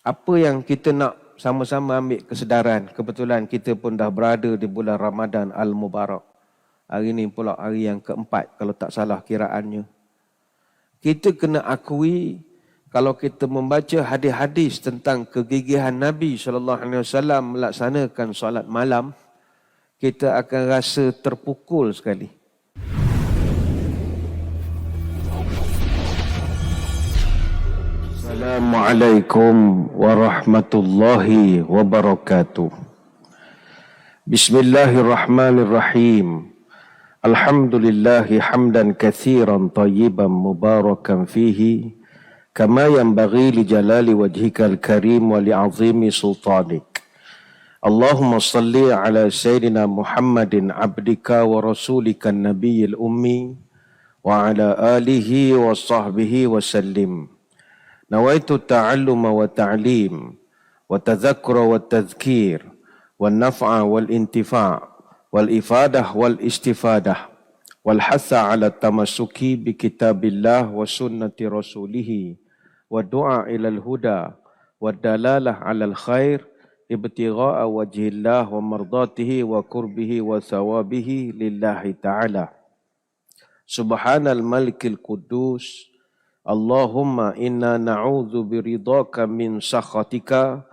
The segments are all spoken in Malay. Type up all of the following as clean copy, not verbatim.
Apa yang kita nak sama-sama ambil kesedaran, kebetulan kita pun dah berada di bulan Ramadan Al-Mubarak. Hari ini pula hari yang keempat kalau tak salah kiraannya. Kita kena akui kalau kita membaca hadis-hadis tentang kegigihan Nabi SAW melaksanakan solat malam, kita akan rasa terpukul sekali. Assalamualaikum warahmatullahi wabarakatuh. Bismillahirrahmanirrahim. Alhamdulillahi hamdan katsiran tayyiban mubarakan fihi kama yanbaghi li jalali wajhikal karim wa li'azimi sultanik. Allahumma salli ala sayyidina Muhammadin abdika wa rasulika nabiyil ummi wa ala alihi wa sahbihi wa sallim. Nawaitu ta'alluma wa ta'lim wa tadhakkura wa tadhkir wa naf'a wal intifa' wal ifadah wal istifadah wal hatha ala tamassuki bi kitabillah wa sunnati rasulih wa du'a ilal huda wa dalalah alal khair ibtigha'a wajhillah wa mardatihi wa qurbihi wa thawabihi lillahi ta'ala. Subhanal malikil quddus Allahumma inna na'udzu biridhaka min sakhatika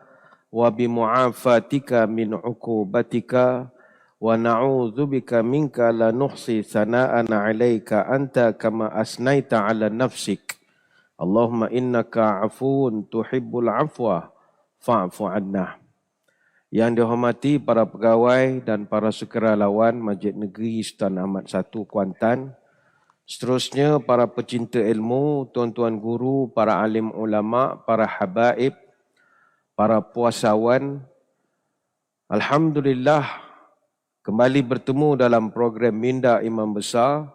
wa bimu'afatika min 'uqubatika wa na'udzu bika minka la nuhsi sana'an 'alaika anta kama asnaita 'ala nafsik. Allahumma innaka 'afuwun tuhibbul 'afwa fa'fu 'anna. Yang dihormati para pegawai dan para sukarelawan Masjid Negeri Sultan Ahmad I Kuantan, seterusnya para pecinta ilmu, tuan-tuan guru, para alim ulama, para habaib, para puasawan. Alhamdulillah kembali bertemu dalam program Minda Imam Besar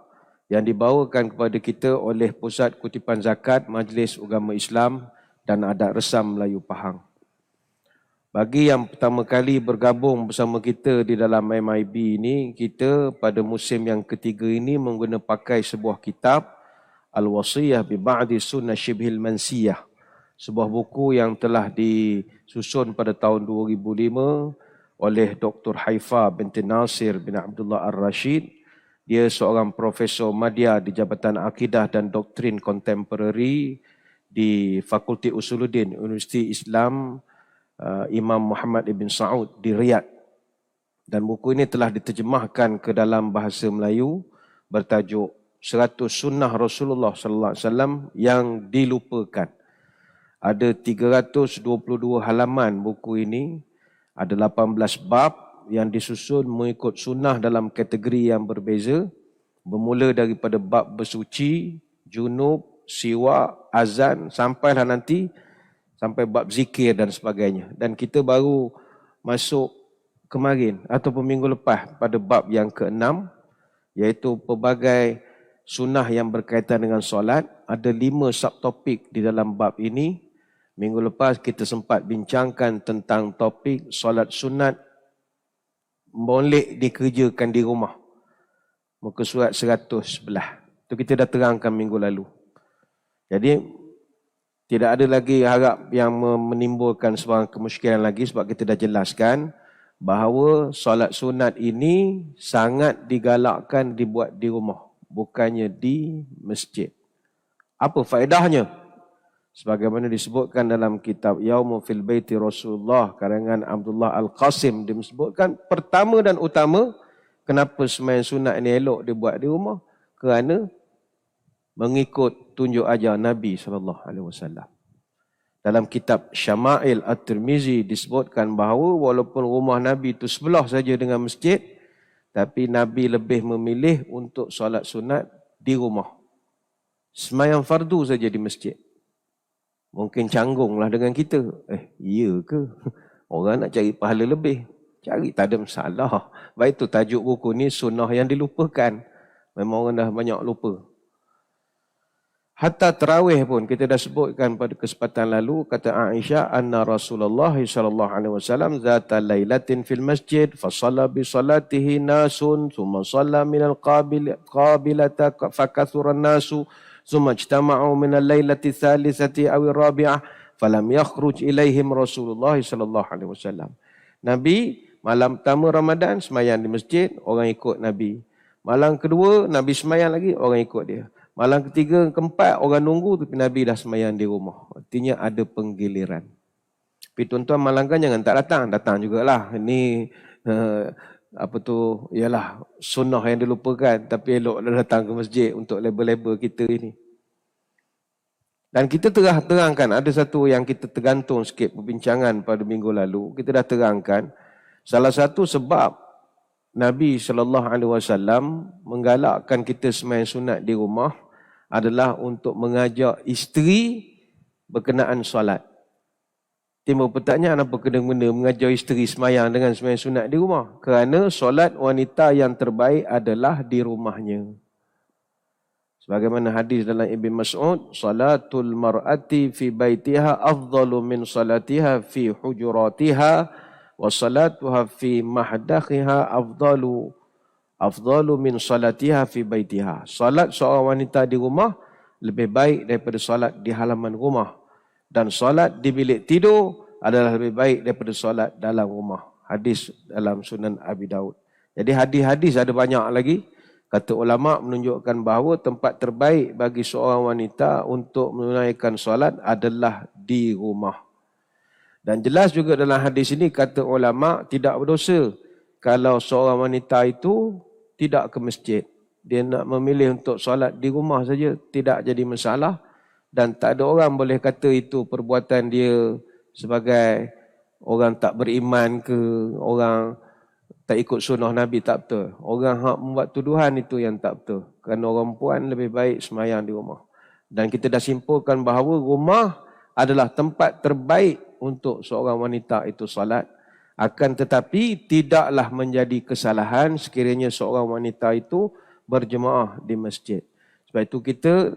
yang dibawakan kepada kita oleh Pusat Kutipan Zakat Majlis Agama Islam dan Adat Resam Melayu Pahang. Bagi yang pertama kali bergabung bersama kita di dalam MIB ini, kita pada musim yang ketiga ini mengguna pakai sebuah kitab Al-Wasiyah bi Ba'di Sunnah Shibhil Mansiyah, sebuah buku yang telah disusun pada tahun 2005 oleh Dr. Haifa binti Nasir bin Abdullah Ar-Rashid. Dia seorang profesor madya di Jabatan Akidah dan Doktrin Kontemporari di Fakulti Usuluddin Universiti Islam Imam Muhammad Ibn Saud di Riyadh. Dan buku ini telah diterjemahkan ke dalam bahasa Melayu bertajuk 100 Sunnah Rasulullah sallallahu alaihi wasallam yang dilupakan. Ada 322 halaman buku ini, ada 18 bab yang disusun mengikut sunnah dalam kategori yang berbeza, bermula daripada bab bersuci, junub, siwak, azan, sampailah nanti sampai bab zikir dan sebagainya. Dan kita baru masuk kemarin ataupun minggu lepas pada bab yang ke-6, iaitu pelbagai sunnah yang berkaitan dengan solat. Ada 5 subtopik di dalam bab ini. Minggu lepas kita sempat bincangkan tentang topik solat sunat boleh dikerjakan di rumah. Muka surat 111. Itu kita dah terangkan minggu lalu. Jadi tidak ada lagi harap yang menimbulkan sebarang kemusykilan lagi, sebab kita dah jelaskan bahawa solat sunat ini sangat digalakkan dibuat di rumah, bukannya di masjid. Apa faedahnya? Sebagaimana disebutkan dalam kitab Yaumu fil Baiti Rasulullah karangan Abdullah Al-Qasim, dia disebutkan pertama dan utama kenapa sembahyang sunat ini elok dibuat di rumah, kerana mengikut tunjuk ajar Nabi SAW. Dalam kitab Syama'il At-Tirmizi disebutkan bahawa walaupun rumah Nabi itu sebelah saja dengan masjid, tapi Nabi lebih memilih untuk solat sunat di rumah. Sembahyang fardu saja di masjid. Mungkin canggunglah dengan kita. Iya ke? Orang nak cari pahala lebih. Cari, tak ada masalah. Baik tu tajuk buku ni, sunnah yang dilupakan. Memang orang dah banyak lupa. Hatta tarawih pun kita dah sebutkan pada kesempatan lalu, kata Aisyah, anna Rasulullah sallallahu alaihi wasallam zata lailatin fil masjid fa shalla bi salatihi nasun thumma shalla min al-qabilata fa kathura an-nasu thumma ijtama'u min al-lailati thalithati aw ar-rabi'ah falam yakhruj ilaihim Rasulullah sallallahu alaihi wasallam. Nabi malam pertama Ramadan semayang di masjid, orang ikut Nabi. Malam kedua Nabi semayang lagi, orang ikut dia. Malam ketiga, keempat orang nunggu tapi Nabi dah semayang di rumah. Artinya ada penggiliran. Tapi tuan-tuan malangkan jangan tak datang, datang jugalah. Ini ialah sunnah yang dilupakan, tapi eloklah datang ke masjid untuk label-label kita ini. Dan kita terangkan, ada satu yang kita tergantung sikit perbincangan pada minggu lalu, kita dah terangkan, salah satu sebab Nabi SAW menggalakkan kita sembahyang sunat di rumah adalah untuk mengajak isteri berkenaan solat. Timbul pertanyaan, apa kena-mena mengajar isteri semayang dengan semayang sunat di rumah? Kerana solat wanita yang terbaik adalah di rumahnya. Sebagaimana hadis dalam Ibn Mas'ud, salatul mar'ati fi baitiha afdalu min salatiha fi hujuratiha wa salatuha fi mahdakhiha afdalu min salatiha fi baitiha. Salat seorang wanita di rumah lebih baik daripada salat di halaman rumah. Dan solat di bilik tidur adalah lebih baik daripada solat dalam rumah. Hadis dalam Sunan Abi Daud. Jadi hadis-hadis ada banyak lagi. Kata ulama menunjukkan bahawa tempat terbaik bagi seorang wanita untuk menunaikan solat adalah di rumah. Dan jelas juga dalam hadis ini kata ulama tidak berdosa kalau seorang wanita itu tidak ke masjid. Dia nak memilih untuk solat di rumah saja, tidak jadi masalah. Dan tak ada orang boleh kata itu perbuatan dia sebagai orang tak beriman ke, orang tak ikut sunnah Nabi, tak betul. Orang yang membuat tuduhan itu yang tak betul. Kerana orang perempuan lebih baik semayang di rumah. Dan kita dah simpulkan bahawa rumah adalah tempat terbaik untuk seorang wanita itu salat. Akan tetapi tidaklah menjadi kesalahan sekiranya seorang wanita itu berjemaah di masjid. Sebab itu kita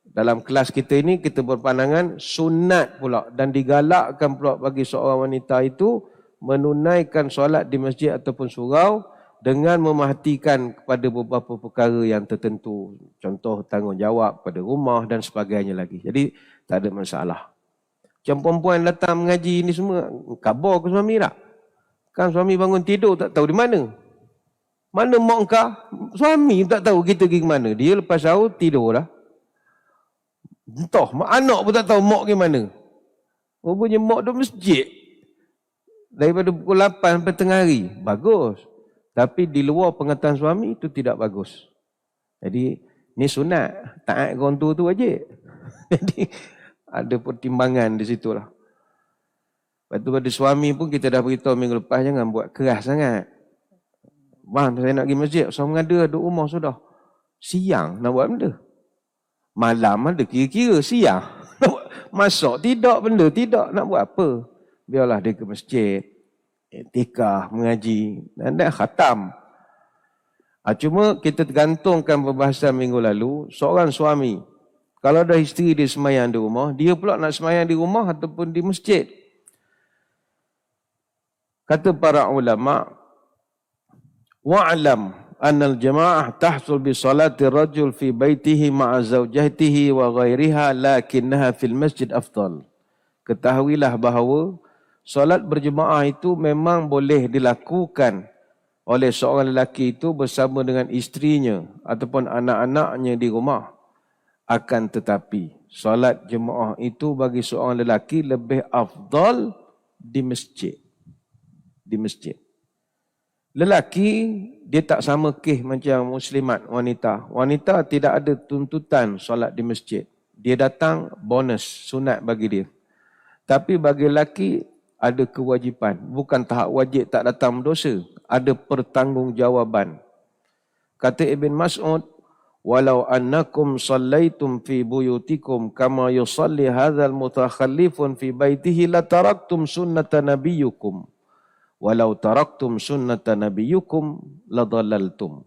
dalam kelas kita ini kita berpandangan sunat pula dan digalakkan pula bagi seorang wanita itu menunaikan solat di masjid ataupun surau dengan memerhatikan kepada beberapa perkara yang tertentu. Contoh tanggungjawab pada rumah dan sebagainya lagi. Jadi tak ada masalah. Macam perempuan datang mengaji ini semua, khabar ke suami tak? Kan suami bangun tidur tak tahu di mana. Mana mak kau? Suami tak tahu kita pergi ke mana. Dia lepas sahur tidur dah. Entah, anak pun tak tahu mak ke mana. Rupanya mak duduk masjid. Daripada pukul 8 sampai tengah hari. Bagus. Tapi di luar pengetahuan suami itu tidak bagus. Jadi, ni sunat. Taat orang tua tu wajib. Jadi, ada pertimbangan di situlah. Lepas tu pada suami pun kita dah beritahu minggu lepas, jangan buat keras sangat. Bang, saya nak pergi masjid. Saya mengada duduk rumah sudah. Siang nak buat benda. Malam ada kira-kira, siang. Masak tidak, benda tidak. Nak buat apa? Biarlah dia ke masjid. Iktikaf, mengaji. Dan dah khatam. Cuma kita tergantungkan perbahasan minggu lalu. Seorang suami. Kalau ada isteri dia semayang di rumah. Dia pula nak semayang di rumah ataupun di masjid. Kata para ulama. Wa'alam. Annal jamaah tahsul bi salati rajul fi baitihi ma'a zawjatihi wa ghairiha lakinnaha fil masjid afdal. Ketahuilah bahawa solat berjemaah itu memang boleh dilakukan oleh seorang lelaki itu bersama dengan isterinya ataupun anak-anaknya di rumah. Akan tetapi solat jemaah itu bagi seorang lelaki lebih afdal di masjid. Di masjid. Lelaki, dia tak sama kes macam muslimat wanita. Wanita tidak ada tuntutan solat di masjid. Dia datang, bonus, sunat bagi dia. Tapi bagi lelaki, ada kewajipan. Bukan tahap wajib tak datang berdosa. Ada pertanggungjawaban. Kata Ibn Mas'ud, walau annakum sallaitum fi buyutikum kama yusalli hadzal mutakhallifun fi baitihi la taraktum sunnata nabiyyukum. Walau taraktum sunnata nabiyyukum ladallaltum.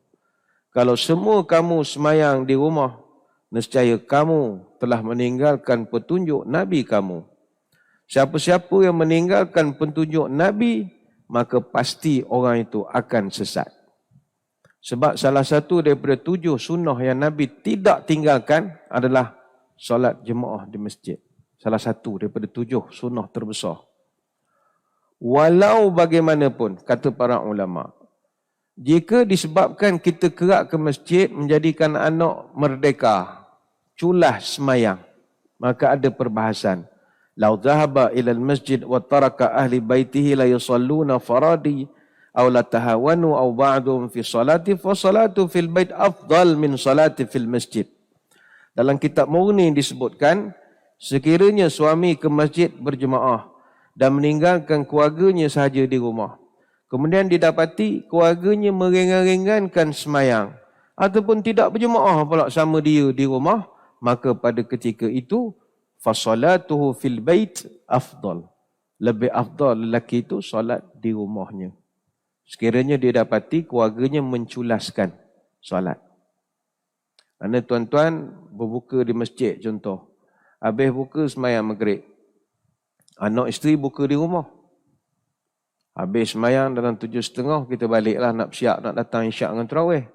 Kalau semua kamu semayang di rumah, nescaya kamu telah meninggalkan petunjuk Nabi kamu. Siapa-siapa yang meninggalkan petunjuk Nabi, maka pasti orang itu akan sesat. Sebab salah satu daripada 7 sunnah yang Nabi tidak tinggalkan adalah solat jemaah di masjid. Salah satu daripada 7 sunnah terbesar. Walau bagaimanapun, kata para ulama, jika disebabkan kita kerak ke masjid menjadikan anak merdeka, culas semayang, maka ada perbahasan. Lau dhahaba ilal masjid wa taraka ahli baitihi la yusalluna faradi aw la tahawanu aw ba'dhum fi salati fa salatu fil bait afdal min salati fil masjid. Dalam kitab Mughni disebutkan, sekiranya suami ke masjid berjemaah dan meninggalkan keluarganya sahaja di rumah, kemudian didapati keluarganya meringan-ringankan semayang ataupun tidak berjemaah pula sama dia di rumah, maka pada ketika itu fasalatuhu fil bait afdal. Lebih afdal lelaki itu solat di rumahnya. Sekiranya dia dapati keluarganya menculaskan solat. Kerana tuan-tuan berbuka di masjid contoh. Habis buka semayang maghrib. Anak isteri buka di rumah. Habis semayang dalam 7.30 kita baliklah nak bersiap nak datang isyak dengan tarawih.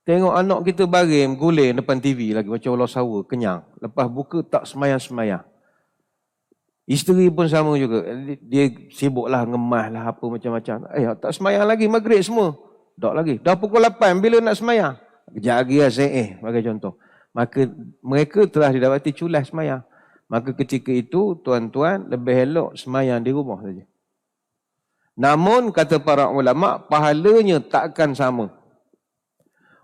Tengok anak kita baring guling depan TV lagi macam ular sawa, kenyang. Lepas buka tak semayang-semayang. Isteri pun sama juga. Dia sibuklah ngemaslah apa macam-macam. Tak semayang lagi maghrib semua. Tak lagi. Dah pukul 8 bila nak semayang? Kejap lagi lah bagi contoh. Maka mereka telah didapati culas semayang. Maka ketika itu tuan-tuan lebih elok semayang di rumah saja. Namun kata para ulama, pahalanya takkan sama.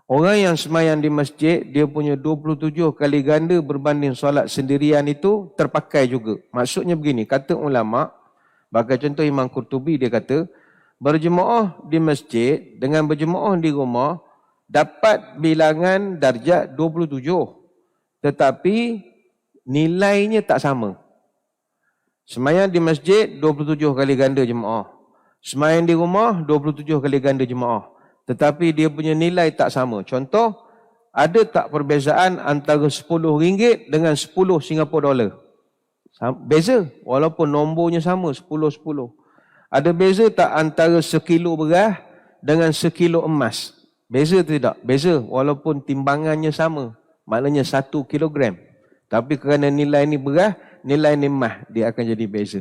Orang yang semayang di masjid, dia punya 27 kali ganda berbanding solat sendirian itu terpakai juga. Maksudnya begini, kata ulama, bagi contoh Imam Qurtubi dia kata, berjemaah di masjid dengan berjemaah di rumah dapat bilangan darjat 27. Tetapi nilainya tak sama. Semayang di masjid 27 kali ganda jemaah. Semayang di rumah 27 kali ganda jemaah. Tetapi dia punya nilai tak sama. Contoh, ada tak perbezaan antara RM10 dengan 10 Singapura dolar? Beza, walaupun nombornya sama 10-10. Ada beza tak antara sekilo beras dengan sekilo emas? Beza tidak? Beza, walaupun timbangannya sama. Maknanya 1 kilogram. Tapi kerana nilai ni beras, nilai ni emas, dia akan jadi beza.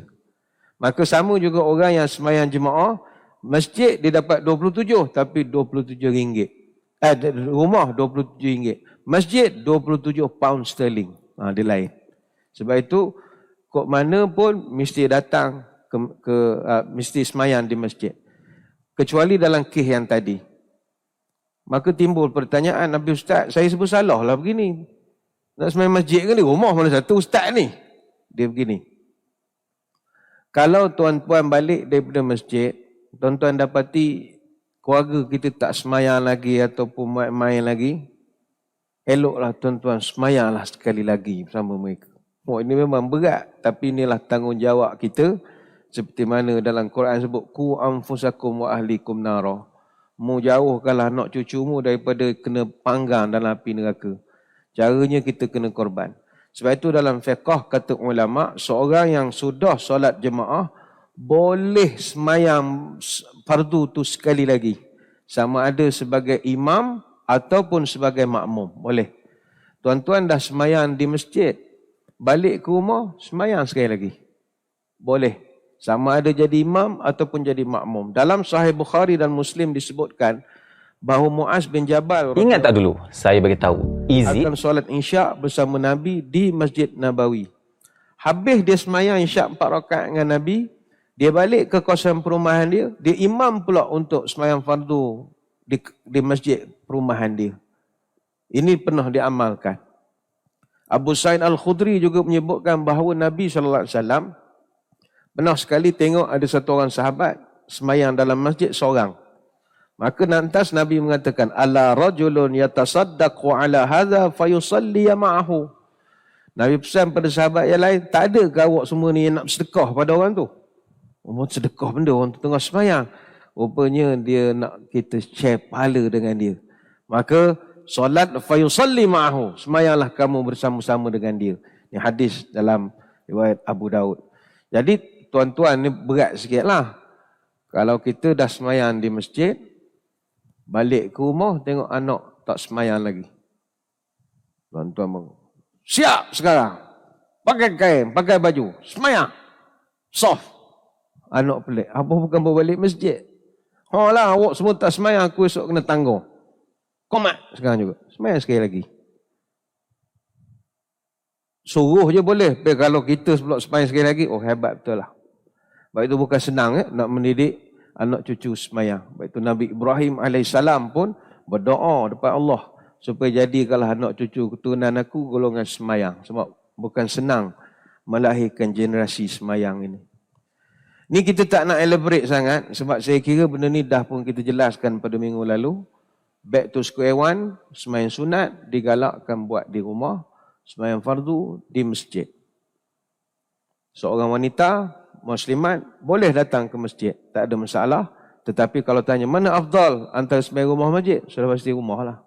Maka sama juga orang yang semayang jemaah, masjid dia dapat 27, tapi RM27. Rumah RM27. Masjid 27 pound sterling. Dia lain. Sebab itu, kok mana pun mesti datang mesti semayang di masjid. Kecuali dalam kes yang tadi. Maka timbul pertanyaan, Nabi Ustaz, saya sebut salah lah begini. Nak semayang masjid ke ni? Rumah mana satu Ustaz ni? Dia begini. Kalau tuan-tuan balik daripada masjid, tuan-tuan dapati keluarga kita tak semayang lagi ataupun main-main lagi, eloklah tuan-tuan semayanglah sekali lagi bersama mereka. Ini memang berat, tapi inilah tanggungjawab kita. Seperti mana dalam Quran sebut, ku anfusakum wa ahlikum nara. Mu jauhkanlah anak cucumu daripada kena panggang dalam api neraka. Caranya kita kena korban. Sebab itu dalam fiqh kata ulama, seorang yang sudah solat jemaah boleh semayang fardu tu sekali lagi. Sama ada sebagai imam ataupun sebagai makmum. Boleh. Tuan-tuan dah semayang di masjid, balik ke rumah, semayang sekali lagi. Boleh. Sama ada jadi imam ataupun jadi makmum. Dalam Sahih Bukhari dan Muslim disebutkan bahawa Muaz bin Jabal, ingat tak dulu saya beritahu easy akan solat isyak bersama Nabi di Masjid Nabawi. Habis dia semayang isyak 4 rakaat dengan Nabi, dia balik ke kawasan perumahan dia, dia imam pula untuk semayang fardu di masjid perumahan dia. Ini pernah diamalkan. Abu Sa'id Al-Khudri juga menyebutkan bahawa Nabi SAW pernah sekali tengok ada satu orang sahabat semayang dalam masjid seorang. Maka lantas Nabi mengatakan, ala rajulun yatasaddaqu ala hadha fayusalli ma'ahu. Nabi pesan pada sahabat yang lain, tak ada ke awak semua ni yang nak sedekah pada orang tu? Sedekah benda orang tu tengah semayang. Rupanya dia nak kita share pahala dengan dia. Maka solat fayusalli ma'ahu. Semayanglah kamu bersama-sama dengan dia. Ini hadis dalam riwayat Abu Daud. Jadi tuan-tuan ni berat sikit lah. Kalau kita dah semayang di masjid, balik ke rumah tengok anak tak semayang lagi. Tuan-tuan siap sekarang. pakai kain, pakai baju, semayang. Soft. Anak pelik. Apa bukan berbalik masjid? Lah, awak semua tak semayang, aku esok kena tanggung. Komat sekarang juga. Semayang sekali lagi. Suruh je boleh. Tapi kalau kita sebelum semayang sekali lagi, oh hebat betul lah. Baik itu bukan senang nak mendidik anak cucu semayang. Baik itu Nabi Ibrahim AS pun berdoa depan Allah supaya jadikanlah anak cucu keturunan aku golongan semayang. Sebab bukan senang melahirkan generasi semayang ini. Ni kita tak nak elaborate sangat sebab saya kira benda ni dah pun kita jelaskan pada minggu lalu. Back to square one, semayang sunat digalakkan buat di rumah, semayang fardu di masjid. Seorang wanita muslimat boleh datang ke masjid, tak ada masalah. Tetapi kalau tanya mana afdal antara semayang rumah masjid, sudah pasti rumah lah.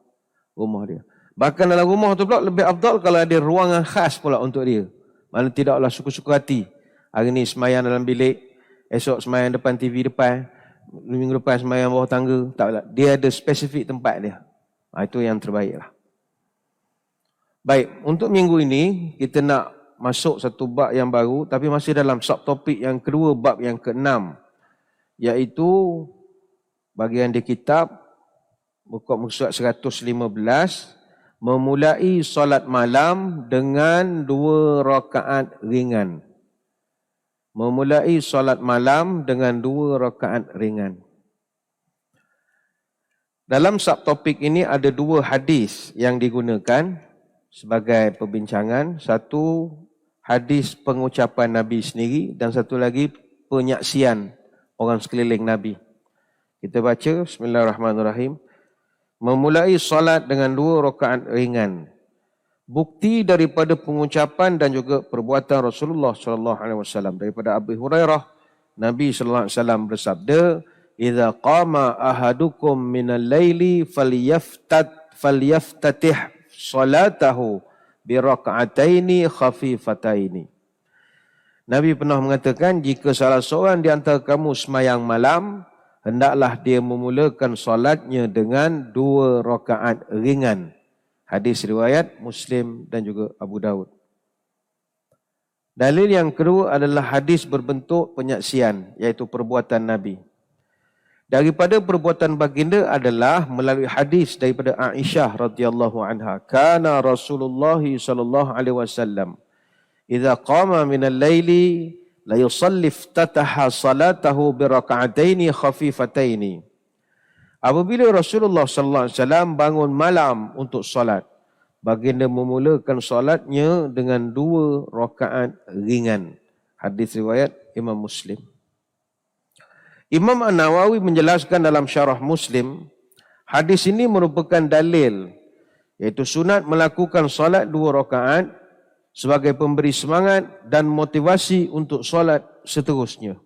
Rumah dia. Bahkan dalam rumah tu pula lebih afdal kalau ada ruangan khas pula untuk dia. Mana tidaklah suka-suka hati. Hari ni semayang dalam bilik, esok semayang depan TV depan, minggu depan semayang bawah tangga. Taklah. Dia ada spesifik tempat dia. Itu yang terbaik lah. Baik, untuk minggu ini kita nak masuk satu bab yang baru tapi masih dalam subtopik yang kedua, bab yang ke-6, iaitu bagian di kitab buka muka surat 115, memulai solat malam dengan 2 rakaat ringan. Memulai solat malam dengan 2 rakaat ringan. Dalam subtopik ini ada 2 hadis yang digunakan sebagai perbincangan. Satu hadis pengucapan Nabi sendiri dan satu lagi penyaksian orang sekeliling Nabi. Kita baca Bismillahirrahmanirrahim. Memulai solat dengan 2 rakaat ringan. Bukti daripada pengucapan dan juga perbuatan Rasulullah SAW. Daripada Abu Hurairah, Nabi SAW bersabda, "Idza qama ahadukum minal laili falyaftatih salatahu bi raka'ataini khafifataini." Nabi pernah mengatakan, jika salah seorang di antara kamu semayang malam, hendaklah dia memulakan solatnya dengan 2 rakaat ringan. Hadis riwayat Muslim dan juga Abu Daud. Dalil yang kedua adalah hadis berbentuk penyaksian, iaitu perbuatan Nabi. Daripada perbuatan baginda adalah melalui hadis daripada Aisyah radhiyallahu anha. Kana Rasulullah sallallahu alaihi wasallam idza qama min al-laili la yusalli iftataha salatahu bi rak'ataini khafifataini. Apabila Rasulullah sallallahu alaihi wasallam bangun malam untuk solat, baginda memulakan solatnya dengan 2 rakaat ringan. Hadis riwayat Imam Muslim. Imam An-Nawawi menjelaskan dalam syarah Muslim, hadis ini merupakan dalil, iaitu sunat melakukan solat 2 rakaat sebagai pemberi semangat dan motivasi untuk solat seterusnya.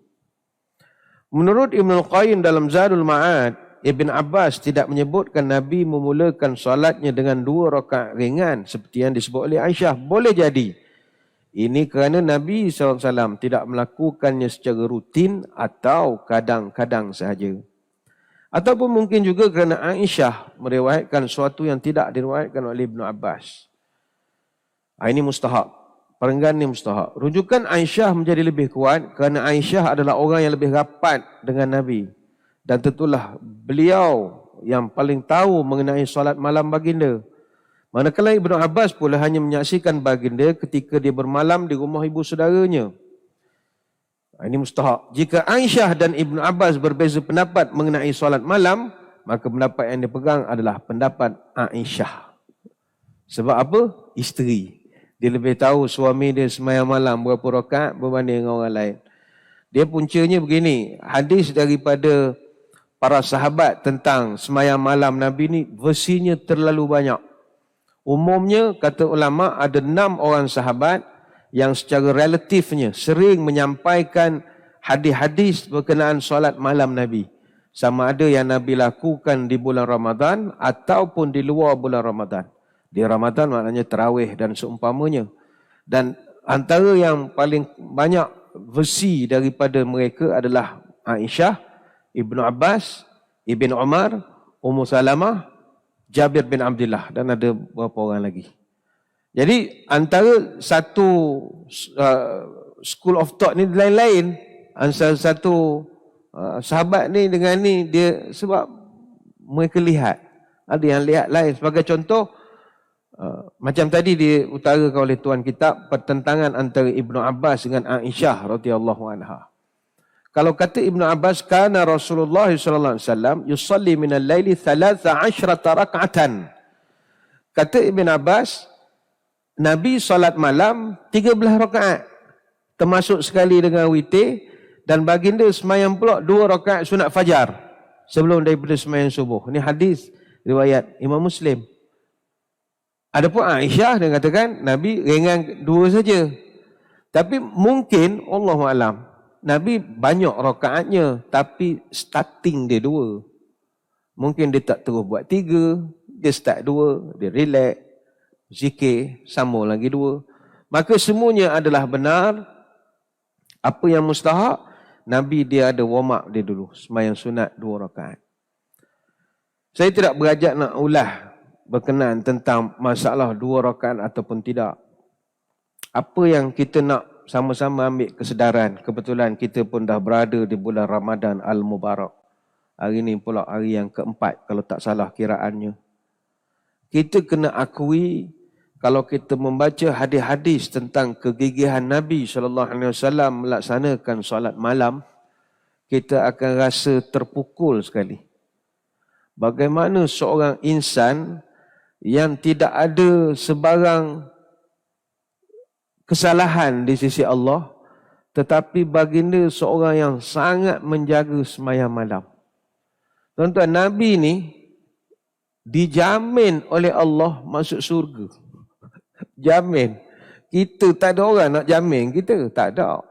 Menurut Ibn Qayyim dalam Zadul Ma'ad, Ibn Abbas tidak menyebutkan Nabi memulakan solatnya dengan 2 rakaat ringan seperti yang disebut oleh Aisyah. Boleh jadi ini kerana Nabi SAW tidak melakukannya secara rutin atau kadang-kadang sahaja. Ataupun mungkin juga kerana Aisyah meriwayatkan sesuatu yang tidak diriwayatkan oleh Ibn Abbas. Ini mustahab. Perenggan ini mustahab. Rujukan Aisyah menjadi lebih kuat kerana Aisyah adalah orang yang lebih rapat dengan Nabi. Dan tentulah beliau yang paling tahu mengenai solat malam baginda. Manakala Ibnu Abbas pula hanya menyaksikan baginda ketika dia bermalam di rumah ibu saudaranya. Ini mustahab. Jika Aisyah dan Ibnu Abbas berbeza pendapat mengenai solat malam, maka pendapat yang dipegang adalah pendapat Aisyah. Sebab apa? Isteri. Dia lebih tahu suami dia semayang malam berapa rakaat berbanding dengan orang lain. Dia puncanya begini, hadis daripada para sahabat tentang semayang malam Nabi ni versinya terlalu banyak. Umumnya kata ulama ada 6 orang sahabat yang secara relatifnya sering menyampaikan hadis-hadis berkenaan solat malam Nabi. Sama ada yang Nabi lakukan di bulan Ramadan ataupun di luar bulan Ramadan. Di Ramadan maknanya tarawih dan seumpamanya. Dan antara yang paling banyak versi daripada mereka adalah Aisyah, Ibnu Abbas, Ibn Umar, Ummu Salamah, Jabir bin Abdullah dan ada beberapa orang lagi. Jadi antara satu school of thought ni lain-lain. Antara satu sahabat ni dengan ni, dia sebab mereka lihat. Ada yang lihat lain. Sebagai contoh, macam tadi diutarakan oleh tuan kitab, pertentangan antara Ibnu Abbas dengan Aisyah radhiyallahu anha. Kalau kata Ibnu Abbas, kana Rasulullah sallallahu alaihi wasallam yusalli min al-laili 13 rak'atan. Kata Ibnu Abbas, Nabi solat malam 13 rakaat, termasuk sekali dengan witir, dan baginda semayang pula 2 rakaat sunat fajar sebelum daripada semayang subuh. Ini hadis riwayat Imam Muslim. Adapun Aisyah, dia katakan Nabi ringan 2 saja. Tapi mungkin Allahu a'lam, Nabi banyak rakaatnya, tapi starting dia 2. Mungkin dia tak terus buat 3, dia start 2, dia relax, zikir, sambung lagi 2. Maka semuanya adalah benar. Apa yang mustahak, Nabi dia ada warm up dia dulu, sembahyang sunat 2 rakaat. Saya tidak berajak nak ulah berkenaan tentang masalah 2 rakaat ataupun tidak. Apa yang kita nak sama-sama ambil kesedaran, kebetulan kita pun dah berada di bulan Ramadan Al-Mubarak. Hari ini pula hari yang keempat kalau tak salah kiraannya. Kita kena akui, kalau kita membaca hadis-hadis tentang kegigihan Nabi SAW melaksanakan solat malam, kita akan rasa terpukul sekali. Bagaimana seorang insan yang tidak ada sebarang kesalahan di sisi Allah, tetapi baginda seorang yang sangat menjaga sembahyang malam. Tuan-tuan, Nabi ni dijamin oleh Allah masuk surga. Jamin. Kita tak ada orang nak jamin kita. Tak ada.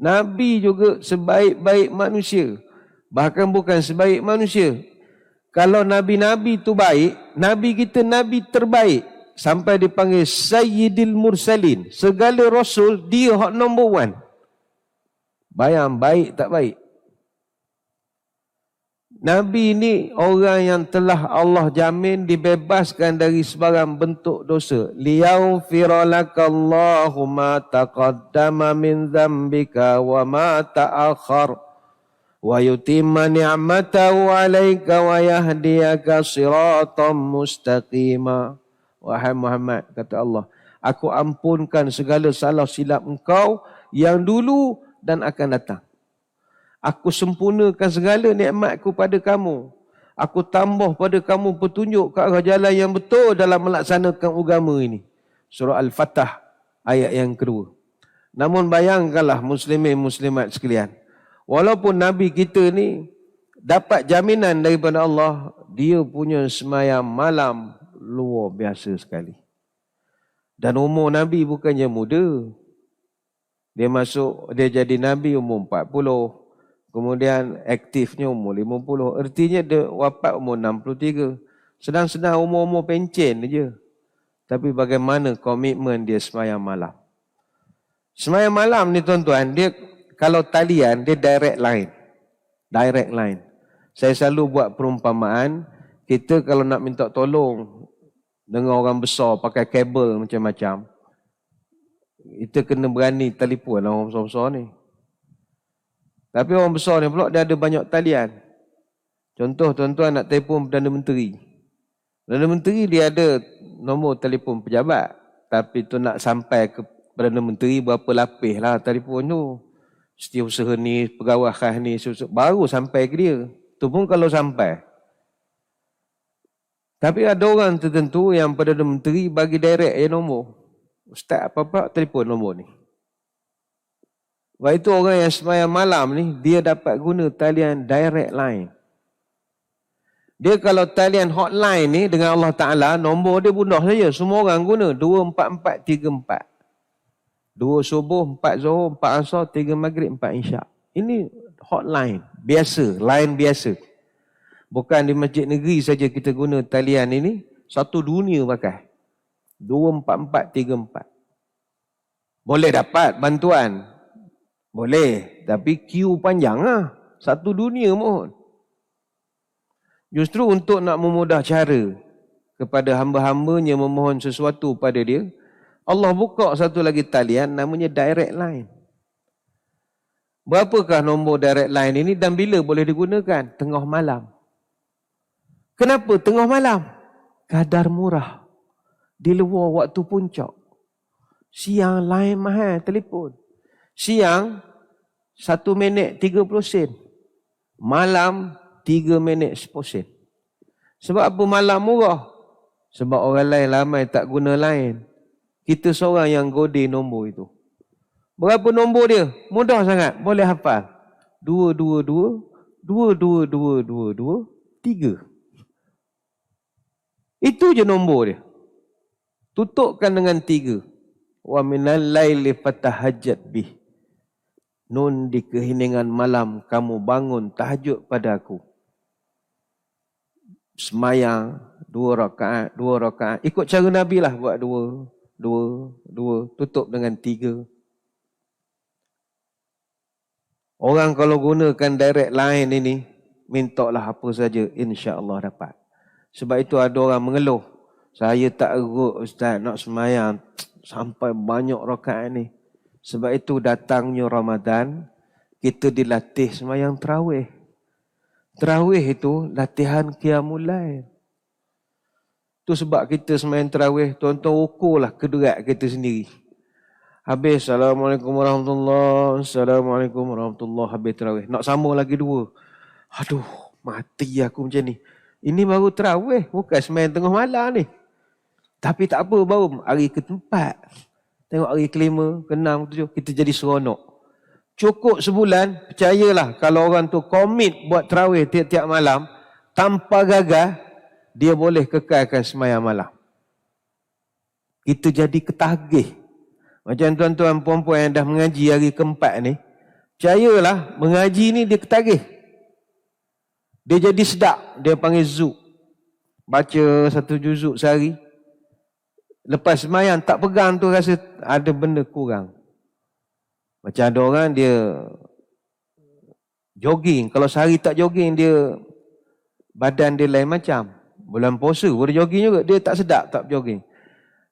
Nabi juga sebaik-baik manusia. Bahkan bukan sebaik manusia. Kalau Nabi-Nabi tu baik, Nabi kita Nabi terbaik. Sampai dipanggil Sayyidil Mursalin. Segala Rasul, dia hak number 1. Bayang baik tak baik. Nabi ni orang yang telah Allah jamin dibebaskan dari sebarang bentuk dosa. Liyaghfira lakallahu ma taqaddama min dzambika wa ma ta'akhkhar wa yutimma ni'matahu 'alaika wa yahdiyaka siratan mustaqima. Wahai Muhammad, kata Allah, aku ampunkan segala salah silap engkau yang dulu dan akan datang. Aku sempurnakan segala nikmatku pada kamu. Aku tambah pada kamu petunjuk ke arah jalan yang betul dalam melaksanakan agama ini. Surah Al-Fatah ayat yang kedua. Namun bayangkanlah muslimin muslimat sekalian. Walaupun Nabi kita ni dapat jaminan daripada Allah, dia punya sembahyang malam luar biasa sekali. Dan umur Nabi bukannya muda. Dia jadi Nabi umur 40. Kemudian aktifnya umur 50. Artinya dia wafat umur 63. Sedang-sedang umur-umur pencen je. Tapi bagaimana komitmen dia sembahyang malam. Sembahyang malam ni tuan-tuan, dia kalau talian, dia direct line. Direct line. Saya selalu buat perumpamaan, kita kalau nak minta tolong dengan orang besar pakai kabel macam-macam, kita kena berani telefon orang besar-besar ni. Tapi orang besar ni pula dia ada banyak talian. Contoh tuan-tuan nak telefon Perdana Menteri. Perdana Menteri dia ada nombor telefon pejabat. Tapi tu nak sampai ke Perdana Menteri berapa lapis lah telefon tu. Setiausaha ni, pegawai khas ni, baru sampai ke dia. Tu pun kalau sampai. Tapi ada orang tertentu yang Perdana Menteri bagi direct je nombor. Ustaz apa-apa telefon nombor ni. Sebab itu orang yang sembahyang malam ni, dia dapat guna talian direct line. Dia kalau talian hotline ni dengan Allah Ta'ala, nombor dia mudah saja. Semua orang guna 24434. 2 subuh, 4 zuhur, 4 asar, 3 maghrib, 4 isyak. Ini hotline, biasa, line biasa. Bukan di masjid negeri saja kita guna talian ini, satu dunia pakai. 24434. Boleh dapat bantuan. Boleh, tapi queue panjang lah. Satu dunia mohon. Justru untuk nak memudah cara kepada hamba-hambanya memohon sesuatu pada dia, Allah buka satu lagi talian namanya direct line. Berapakah nombor direct line ini dan bila boleh digunakan? Tengah malam. Kenapa tengah malam? Kadar murah. Di luar waktu puncak. Siang line mahal telefon. Siang 1 minit 30 sen. Malam 3 minit 10 sen. Sebab apa malam murah? Sebab orang lain ramai tak guna line. Kita seorang yang gode nombor itu. Berapa nombor dia? Mudah sangat. Boleh hafal. 222 222 223. Itu je nombor dia. Tutupkan dengan 3. Wa minal laili fatahajjat bih. Nun di keheningan malam kamu bangun tahajud pada aku. Semayang 2 rakaat. Ikut cara Nabi lah buat 2. Tutup dengan 3. Orang kalau gunakan direct line ini, mintalah apa saja, insya-Allah dapat. Sebab itu ada orang mengeluh, saya tak erut ustaz nak semayang sampai banyak rakaat ni. Sebab itu datangnya Ramadan, kita dilatih semayang tarawih. Tarawih itu latihan qiyamul lail. Itu sebab kita semayang tarawih, tuan-tuan ukurlah kedurat kita sendiri. Habis, Assalamualaikum warahmatullahi, Assalamualaikum warahmatullahi, habis tarawih. Nak sambung lagi 2. Aduh, mati aku macam ni. Ini baru tarawih, bukan semayang tengah malam ni. Tapi tak apa, baru hari ke-4. Tengok hari ke-5, ke-6, ke-7, kita jadi seronok. Cukup sebulan, percayalah kalau orang tu komit buat tarawih tiap-tiap malam, tanpa gagal, dia boleh kekalkan semayang malam. Kita jadi ketagih. Macam tuan-tuan puan-puan yang dah mengaji hari ke-4 ni, percayalah, mengaji ni dia ketagih. Dia jadi sedap. Dia panggil zuk. Baca 1 juzuk sehari. Lepas semayang tak pegang tu rasa ada benda kurang. Macam ada orang dia jogging. Kalau sehari tak jogging dia badan dia lain macam. Bulan puasa boleh jogging juga. Dia tak sedap tak jogging.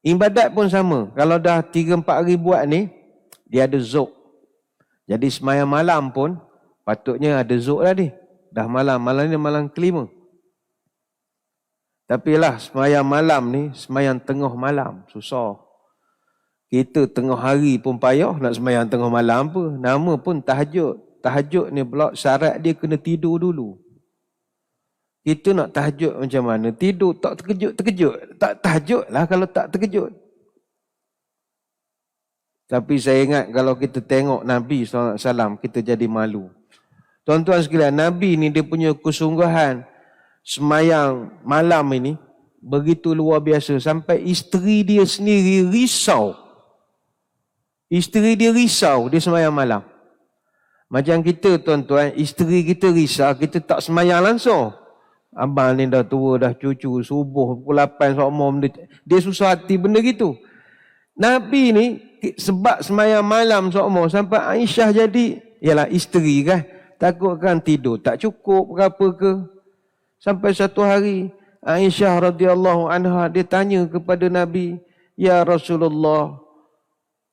Ibadat pun sama. Kalau dah 3-4 hari buat ni, dia ada zuk. Jadi semayang malam pun patutnya ada zuk lah dia. Dah malam ni malam ke-5. Tapi lah semayang malam ni, semayang tengah malam. Susah. Kita tengah hari pun payah nak semayang tengah malam apa. Nama pun tahajud. Tahajud ni pula syarat dia kena tidur dulu. Kita nak tahajud macam mana? Tidur tak terkejut. Tak tahajud lah kalau tak terkejut. Tapi saya ingat kalau kita tengok Nabi SAW, kita jadi malu. Tuan-tuan sekalian, Nabi ni dia punya kesungguhan semayang malam ini begitu luar biasa sampai isteri dia sendiri risau. Isteri dia risau dia semayang malam. Macam kita tuan-tuan, isteri kita risau, kita tak semayang langsung. Abang ni dah tua, dah cucu, subuh pukul 8 sokmom dia susah hati benda gitu. Nabi ni sebab semayang malam sokmom sampai Aisyah jadi, ialah isteri kan, takutkan tidur tak cukup ke apa ke. Sampai satu hari Aisyah radhiyallahu anha dia tanya kepada Nabi, "Ya Rasulullah,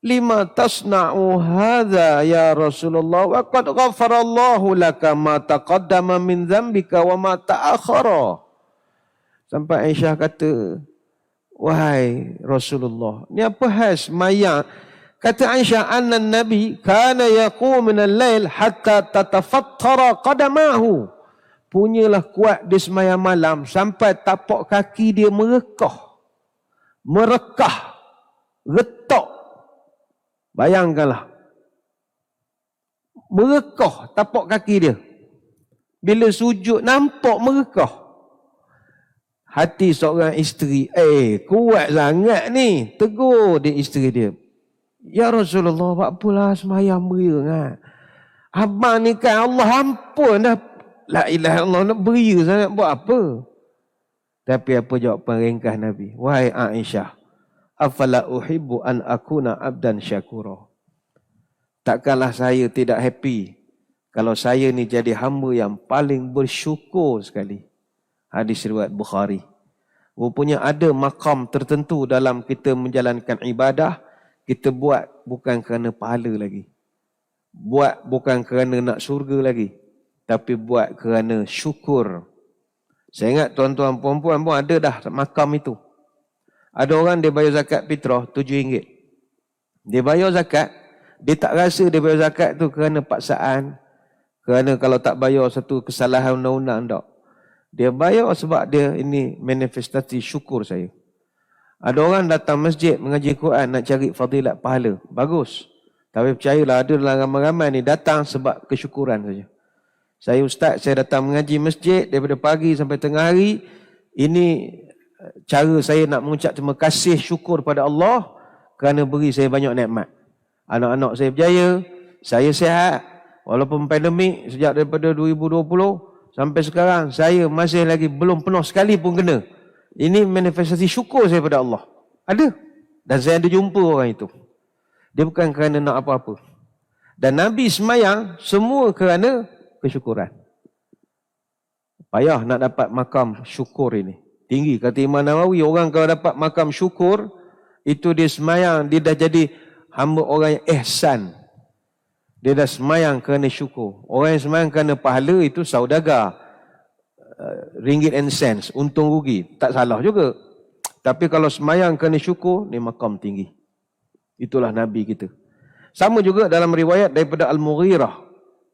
lima tasna'u hadza ya Rasulullah wa qad ghafarallahu laka ma taqaddama min dhanbika wa ma ta'akhkhara." Sampai Aisyah kata, "Wahai Rasulullah, ni apa hal semayang?" Kata Aisyah, "Anna Nabi kana yaqum min al-lail hatta tatafattara qadamahu." Punyalah kuat dia semayang malam sampai tapak kaki dia merekah, retak. Bayangkanlah. Merekah tapak kaki dia. Bila sujud nampak merekah. Hati seorang isteri, kuat sangat ni. Tegur dia isteri dia. "Ya Rasulullah, buat apalah semayang beria kan? Abang ni kan Allah ampun dah. La ilaha illallah, nak beria sangat buat apa?" Tapi apa jawapan ringkas Nabi? "Wahai Aisyah, afala uhibbu an akuna abdan syakura." Takkanlah saya tidak happy kalau saya ni jadi hamba yang paling bersyukur sekali. Hadis riwayat Bukhari. Rupanya ada makam tertentu dalam kita menjalankan ibadah, kita buat bukan kerana pahala lagi. Buat bukan kerana nak syurga lagi. Tapi buat kerana syukur. Saya ingat tuan-tuan perempuan pun ada dah makam itu. Ada orang dia bayar zakat fitrah RM7. Dia bayar zakat, dia tak rasa dia bayar zakat tu kerana paksaan. Kerana kalau tak bayar satu kesalahan undang-undang tak. Dia bayar sebab dia ini manifestasi syukur saya. Ada orang datang masjid mengaji Quran nak cari fadilat pahala. Bagus. Tapi percayalah ada dalam ramai-ramai ni datang sebab kesyukuran saja. Saya ustaz, saya datang mengaji masjid daripada pagi sampai tengah hari. Ini cara saya nak mengucap terima kasih syukur pada Allah kerana beri saya banyak nikmat. Anak-anak saya berjaya, saya sihat. Walaupun pandemik sejak daripada 2020 sampai sekarang saya masih lagi belum penuh sekali pun kena. Ini manifestasi syukur saya pada Allah. Ada. Dan saya ada jumpa orang itu. Dia bukan kerana nak apa-apa. Dan Nabi semayang semua kerana kesyukuran. Payah nak dapat makam syukur ini. Tinggi. Kata Imam Nawawi, orang kalau dapat makam syukur, itu dia semayang, dia dah jadi hamba orang yang ihsan. Dia dah semayang kerana syukur. Orang yang semayang kerana pahala itu saudagar. Ringgit and cents, untung rugi. Tak salah juga. Tapi kalau semayang kerana syukur, ni makam tinggi. Itulah Nabi kita. Sama juga dalam riwayat daripada Al-Mughirah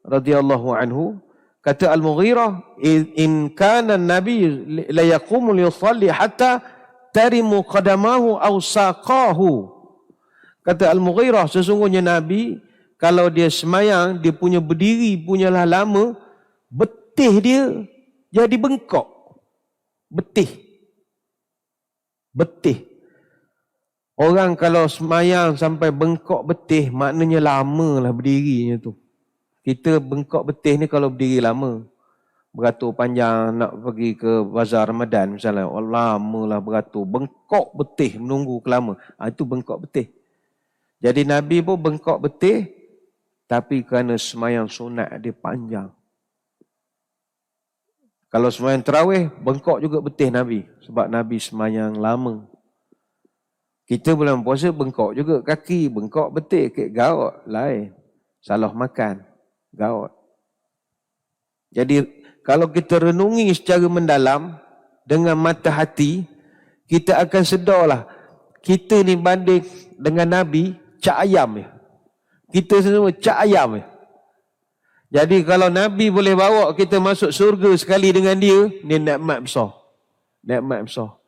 radhiyallahu anhu. Kata Al-Mughirah, in kana Nabi la yaqumu liyusalli hatta tarimu qadamahu aw saqahu. Kata Al-Mughirah, sesungguhnya Nabi kalau dia semayang, dia punya berdiri punyalah lama, betih dia jadi bengkok. Betih. Betih. Orang kalau semayang sampai bengkok betih, maknanya lamalah berdirinya tu. Kita bengkok betih ni kalau berdiri lama. Beratur panjang nak pergi ke bazar Ramadan misalnya. Oh, lamalah beratur. Bengkok betih menunggu kelama. Itu bengkok betih. Jadi Nabi pun bengkok betih, tapi kerana semayang sunat dia panjang. Kalau semayang tarawih, bengkok juga betih Nabi. Sebab Nabi semayang lama. Kita bulan puasa bengkok juga kaki, bengkok betih, kek gaut lain. Salah makan, gaut. Jadi kalau kita renungi secara mendalam dengan mata hati, kita akan sedarlah kita ni banding dengan Nabi cak ayam ya. Kita semua cak ayam ya. Jadi kalau Nabi boleh bawa kita masuk surga sekali dengan dia, ni nikmat besar. Nikmat besar.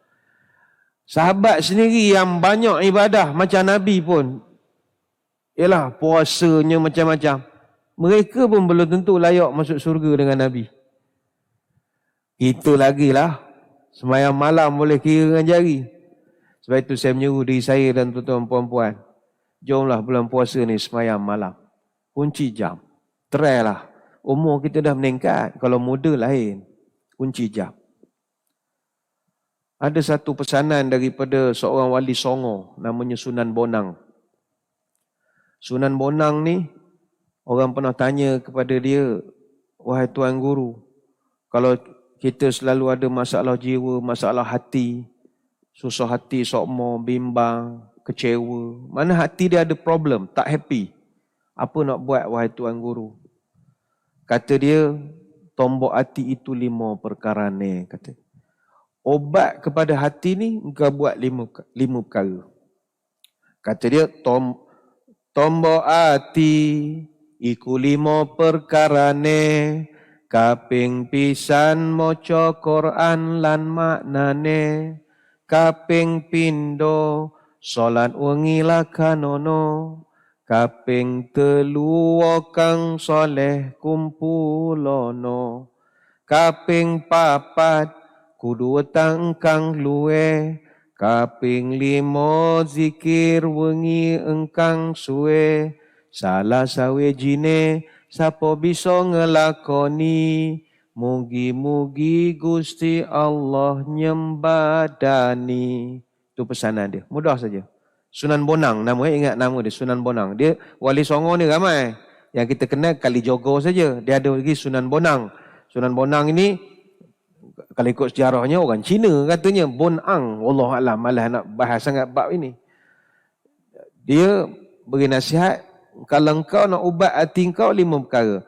Sahabat sendiri yang banyak ibadah macam Nabi pun, ialah puasanya macam-macam. Mereka pun belum tentu layak masuk surga dengan Nabi. Kita lagi lah. Sembahyang malam boleh kira dengan jari. Sebab itu saya menyeru diri saya dan tuan-tuan puan-puan. Jomlah bulan puasa ni sembahyang malam. Kunci jam. Try lah. Umur kita dah meningkat. Kalau muda lain. Kunci jam. Ada satu pesanan daripada seorang wali Songo, namanya Sunan Bonang. Sunan Bonang ni, orang pernah tanya kepada dia, wahai Tuan Guru, kalau kita selalu ada masalah jiwa, masalah hati, susah hati, sokmo, bimbang, kecewa, mana hati dia ada problem, tak happy, apa nak buat wahai Tuan Guru? Kata dia, tombok hati itu 5 perkara ni, kata. Obat kepada hati ni engkau buat 5 perkara. Kata dia, tombok hati iku 5 perkara ne, kaping pisan maca Quran lan maknane, kaping pindo salat wengi lakanono, kaping 3 kang soleh kumpulono, kaping 4 kudu wetang engkang luwe, kaping 5 zikir wengi engkang suwe, salah sawejine sapa bisa ngelakoni, mugi-mugi Gusti Allah nyembadani. Itu pesanan dia. Mudah saja. Sunan Bonang namanya, ingat nama dia Sunan Bonang. Dia wali Songo ni ramai. Yang kita kenal Kalijogo saja. Dia ada lagi Sunan Bonang. Sunan Bonang ini Kalau ikut sejarahnya orang Cina katanya, Bonang, wallahualam, malah nak bahas sangat bab ini. Dia beri nasihat, kalau engkau nak ubat hati engkau 5 perkara.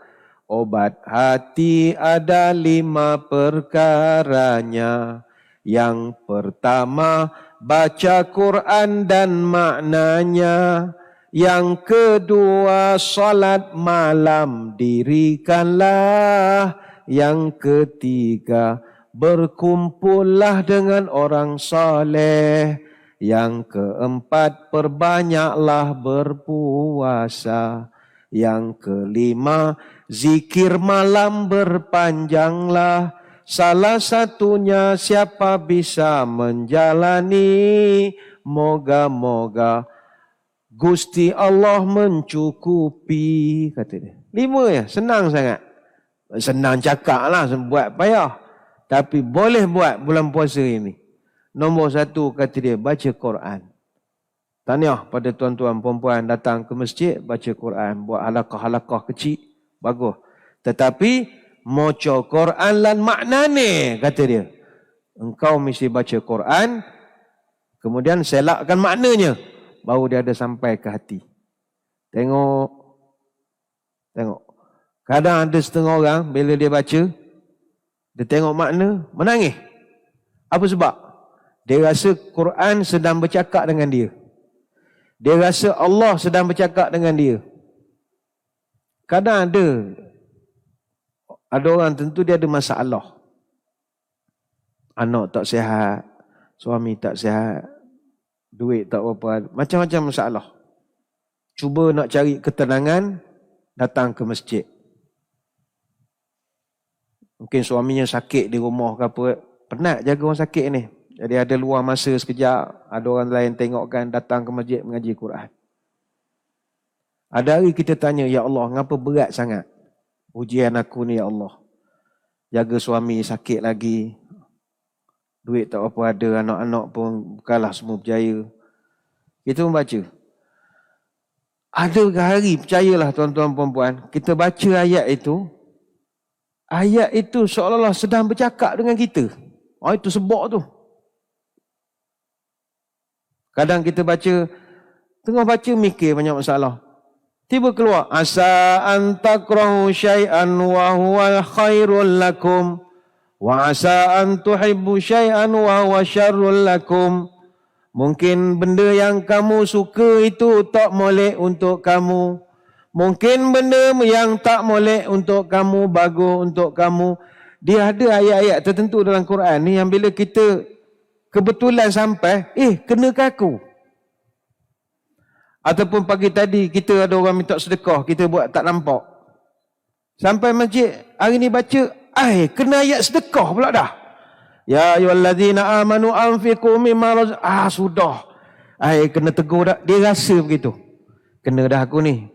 Obat hati ada 5 perkaranya. Yang pertama, baca Quran dan maknanya. Yang kedua, salat malam dirikanlah. Yang ketiga, berkumpullah dengan orang soleh. Yang keempat, perbanyaklah berpuasa. Yang kelima, zikir malam berpanjanglah. Salah satunya siapa bisa menjalani. Moga-moga Gusti Allah mencukupi, kata dia. 5 ya, senang sangat. Senang cakap lah, buat payah. Tapi boleh buat bulan puasa ini. Nombor 1, kata dia, baca Quran. Tahniah pada tuan-tuan perempuan datang ke masjid, baca Quran. Buat halakah-halakah kecil, bagus. Tetapi, moco Quran lan maknane, kata dia. Engkau mesti baca Quran, kemudian selakkan maknanya. Baru dia ada sampai ke hati. Tengok. Kadang ada setengah orang, bila dia baca, dia tengok makna, menangis. Apa sebab? Dia rasa Quran sedang bercakap dengan dia. Dia rasa Allah sedang bercakap dengan dia. Kadang ada orang tentu dia ada masalah. Anak tak sihat, suami tak sihat, duit tak apa, macam-macam masalah. Cuba nak cari ketenangan, datang ke masjid. Mungkin suaminya sakit di rumah ke apa, penat jaga orang sakit ni. Jadi ada luang masa sekejap, ada orang lain tengokkan, datang ke masjid mengaji Quran. Ada hari kita tanya, ya Allah, ngapa berat sangat ujian aku ni, ya Allah. Jaga suami sakit lagi, duit tak apa ada, anak-anak pun bukanlah semua berjaya. Kita membaca. Ada hari, percayalah tuan-tuan perempuan, kita baca ayat itu seolah-olah sedang bercakap dengan kita. Itu sebab tu. Kadang kita baca, tengah baca mikir banyak masalah. Tiba keluar, asa an takrahu syai'an wa huwa khairul lakum. Wa asa an tuhibbu syai'an wa huwa syarrul lakum. Mungkin benda yang kamu suka itu tak molek untuk kamu. Mungkin benda yang tak molek untuk kamu, bagus untuk kamu. Dia ada ayat-ayat tertentu dalam Quran ni yang bila kita kebetulan sampai, kena ke aku? Ataupun pagi tadi kita ada orang minta sedekah, kita buat tak nampak. Sampai masjid, hari ni baca, kena ayat sedekah pula dah. Ya ayyuhallazina amanu anfiqu mimma sudah. Kena tegur dah. Dia rasa begitu. Kena dah aku ni.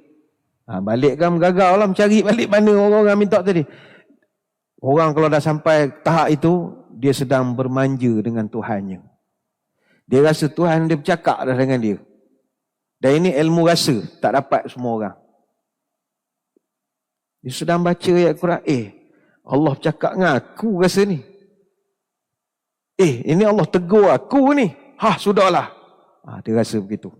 Balik kan gagal lah mencari balik mana orang-orang minta tadi. Orang kalau dah sampai tahap itu, dia sedang bermanja dengan Tuhannya. Dia rasa Tuhan dia bercakap dah dengan dia. Dan ini ilmu rasa, tak dapat semua orang. Dia sedang baca ayat Quran, Allah bercakap dengan aku rasa ni. Ini Allah tegur aku ni. Sudahlah. Dia rasa begitu.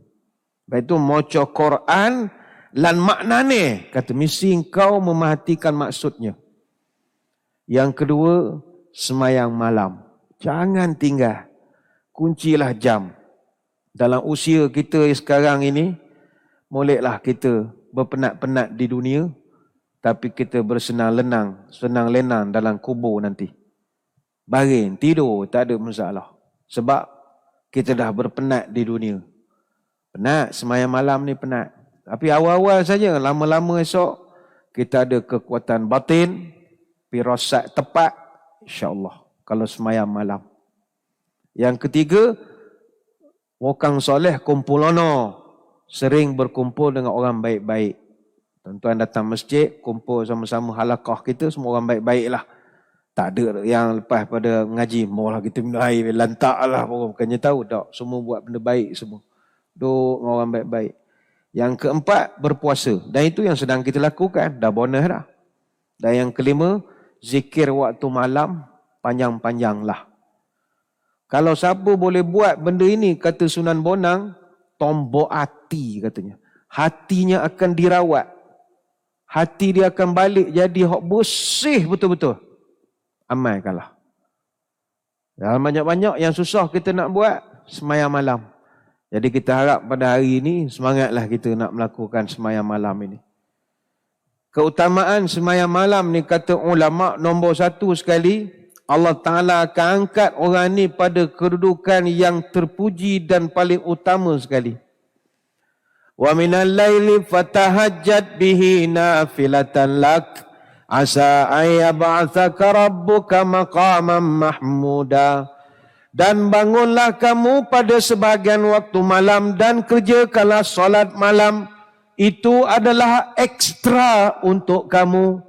Baik itu moco Quran lan maknane, kata mesti engkau memerhatikan maksudnya. Yang kedua, semayang malam. Jangan tinggal. Kuncilah jam. Dalam usia kita sekarang ini, moleklah kita berpenat-penat di dunia, tapi kita bersenang-lenang, senang-lenang dalam kubur nanti. Baring, tidur, tak ada masalah. Sebab kita dah berpenat di dunia. Penat, semayang malam ni penat. Tapi awal-awal saja, lama-lama esok, kita ada kekuatan batin, firasat tepat, insya-Allah, kalau semayang malam. Yang ketiga, wakang soleh kumpulono, sering berkumpul dengan orang baik-baik. Tuan-tuan datang masjid, kumpul sama-sama halakah kita, semua orang baik-baik lah. Tak ada yang lepas pada ngaji, maulah kita minum air, lantak lah. Bukannya tahu tak, semua buat benda baik semua. Duduk dengan orang baik-baik. Yang keempat, berpuasa. Dan itu yang sedang kita lakukan, dah bonus dah. Dan yang kelima, zikir waktu malam. panjang-panjanglah. Kalau siapa boleh buat benda ini, kata Sunan Bonang, tombok hati katanya. Hatinya akan dirawat. Hati dia akan balik jadi hak bersih betul-betul. Amalkanlah. Dan banyak-banyak yang susah kita nak buat, sembahyang malam. Jadi kita harap pada hari ini, semangatlah kita nak melakukan sembahyang malam ini. Keutamaan sembahyang malam ni kata ulama nombor 1 sekali, Allah Ta'ala akan angkat orang ni pada kedudukan yang terpuji dan paling utama sekali. Wa minal laili fatahajjat bihi nafilatan lak asa ayyab'atsaka rabbuka maqaman mahmuda. Dan bangunlah kamu pada sebahagian waktu malam dan kerjakanlah solat malam. Itu adalah ekstra untuk kamu.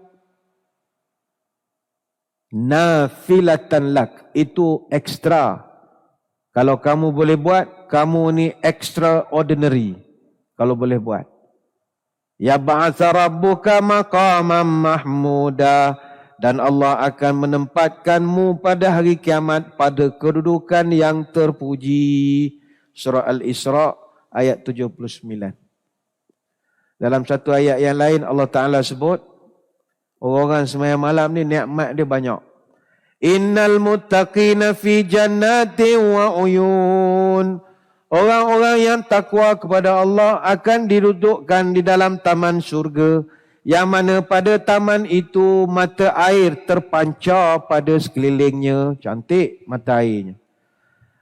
Nafilatan lak. Itu ekstra. Kalau kamu boleh buat, kamu ni extraordinary. Kalau boleh buat. Ya ba'atha rabbuka maqaman mahmuda. Dan Allah akan menempatkanmu pada hari kiamat pada kedudukan yang terpuji. Surah Al-Isra ayat 79. Dalam satu ayat yang lain Allah Ta'ala sebut, orang-orang sembahyang malam ni nikmat dia banyak. Innal muttaqina fi jannatin wa uyun. Orang-orang yang takwa kepada Allah akan didudukkan di dalam taman syurga, yang mana pada taman itu mata air terpancar pada sekelilingnya. Cantik mata airnya.